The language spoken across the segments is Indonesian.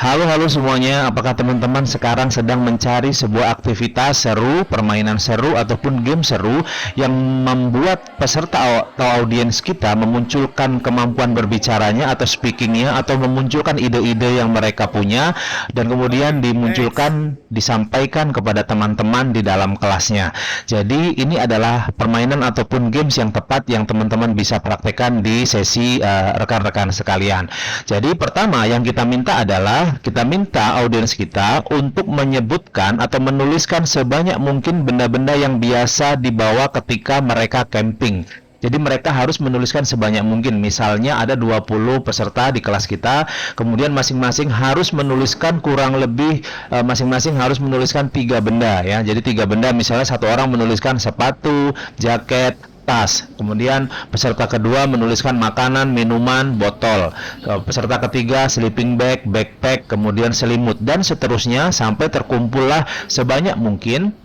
Halo halo semuanya, apakah teman-teman sekarang sedang mencari sebuah aktivitas seru, permainan seru ataupun game seru yang membuat peserta atau audiens kita memunculkan kemampuan berbicaranya atau speakingnya atau memunculkan ide-ide yang mereka punya dan kemudian dimunculkan, disampaikan kepada teman-teman di dalam kelasnya. Jadi ini adalah permainan ataupun games yang tepat yang teman-teman bisa praktekkan di sesi rekan-rekan sekalian. Jadi pertama yang kita minta adalah kita minta audiens kita untuk menyebutkan atau menuliskan sebanyak mungkin benda-benda yang biasa dibawa ketika mereka camping. Jadi mereka harus menuliskan sebanyak mungkin. Misalnya ada 20 peserta di kelas kita, kemudian masing-masing harus menuliskan kurang lebih masing-masing harus menuliskan 3 benda ya. Jadi 3 benda, misalnya satu orang menuliskan sepatu, jaket, tas. Kemudian peserta kedua menuliskan makanan, minuman, botol. Peserta ketiga sleeping bag, backpack, kemudian selimut dan seterusnya sampai terkumpullah sebanyak mungkin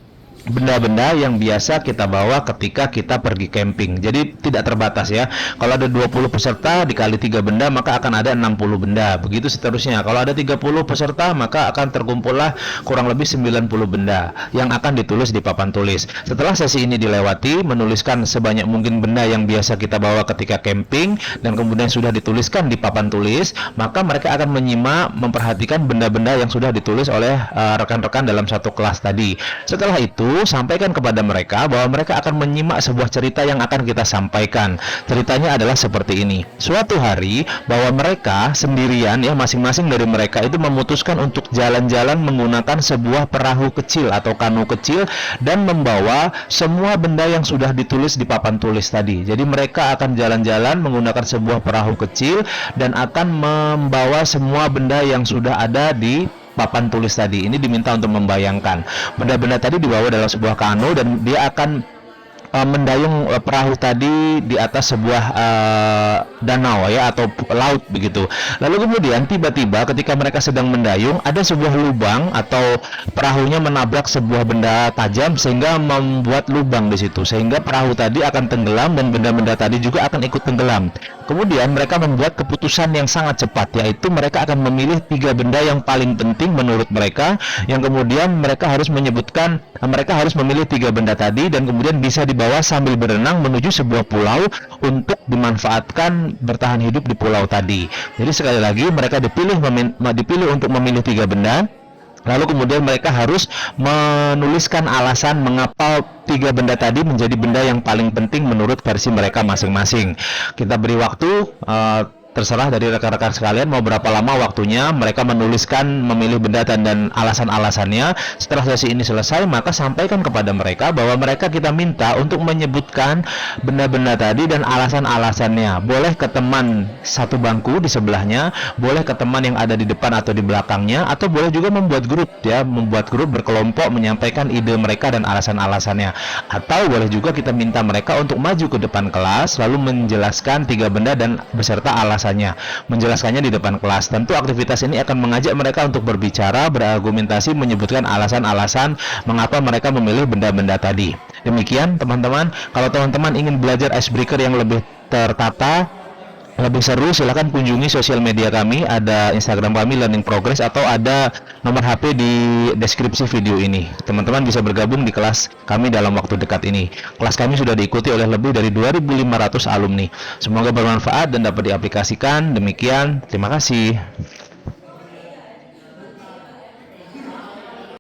benda-benda yang biasa kita bawa ketika kita pergi camping. Jadi tidak terbatas ya. Kalau ada 20 peserta dikali 3 benda maka akan ada 60 benda. Begitu seterusnya. Kalau ada 30 peserta maka akan terkumpullah kurang lebih 90 benda yang akan ditulis di papan tulis. Setelah sesi ini dilewati, menuliskan sebanyak mungkin benda yang biasa kita bawa ketika camping dan kemudian sudah dituliskan di papan tulis, maka mereka akan menyimak, memperhatikan benda-benda yang sudah ditulis oleh rekan-rekan dalam satu kelas tadi. Setelah itu sampaikan kepada mereka bahwa mereka akan menyimak sebuah cerita yang akan kita sampaikan. Ceritanya adalah seperti ini. Suatu hari bahwa mereka sendirian ya, masing-masing dari mereka itu memutuskan untuk jalan-jalan menggunakan sebuah perahu kecil atau kanu kecil dan membawa semua benda yang sudah ditulis di papan tulis tadi. Jadi mereka akan jalan-jalan menggunakan sebuah perahu kecil dan akan membawa semua benda yang sudah ada di papan tulis tadi. Ini diminta untuk membayangkan benda-benda tadi dibawa dalam sebuah kano dan dia akan mendayung perahu tadi di atas sebuah danau ya atau laut begitu. Lalu kemudian tiba-tiba ketika mereka sedang mendayung ada sebuah lubang atau perahunya menabrak sebuah benda tajam sehingga membuat lubang di situ sehingga perahu tadi akan tenggelam dan benda-benda tadi juga akan ikut tenggelam. Kemudian mereka membuat keputusan yang sangat cepat, yaitu mereka akan memilih 3 benda yang paling penting menurut mereka, yang kemudian mereka harus menyebutkan, mereka harus memilih 3 benda tadi dan kemudian bisa dibawa sambil berenang menuju sebuah pulau untuk dimanfaatkan bertahan hidup di pulau tadi. Jadi sekali lagi mereka dipilih untuk memilih 3 benda. Lalu kemudian mereka harus menuliskan alasan mengapa 3 benda tadi menjadi benda yang paling penting menurut versi mereka masing-masing. Kita beri waktu, terserah dari rekan-rekan sekalian mau berapa lama waktunya mereka menuliskan memilih benda dan alasan-alasannya. Setelah sesi ini selesai maka sampaikan kepada mereka bahwa mereka kita minta untuk menyebutkan benda-benda tadi dan alasan-alasannya. Boleh ke teman satu bangku di sebelahnya, boleh ke teman yang ada di depan atau di belakangnya, atau boleh juga membuat grup ya, membuat grup berkelompok menyampaikan ide mereka dan alasan-alasannya. Atau boleh juga kita minta mereka untuk maju ke depan kelas lalu menjelaskan 3 benda dan beserta alasan menjelaskannya di depan kelas. Tentu aktivitas ini akan mengajak mereka untuk berbicara, berargumentasi, menyebutkan alasan-alasan mengapa mereka memilih benda-benda tadi. Demikian teman-teman, kalau teman-teman ingin belajar icebreaker yang lebih tertata, lebih seru, silakan kunjungi sosial media kami, ada Instagram kami Learning Progress atau ada nomor HP di deskripsi video ini. Teman-teman bisa bergabung di kelas kami dalam waktu dekat ini. Kelas kami sudah diikuti oleh lebih dari 2.500 alumni. Semoga bermanfaat dan dapat diaplikasikan. Demikian, terima kasih.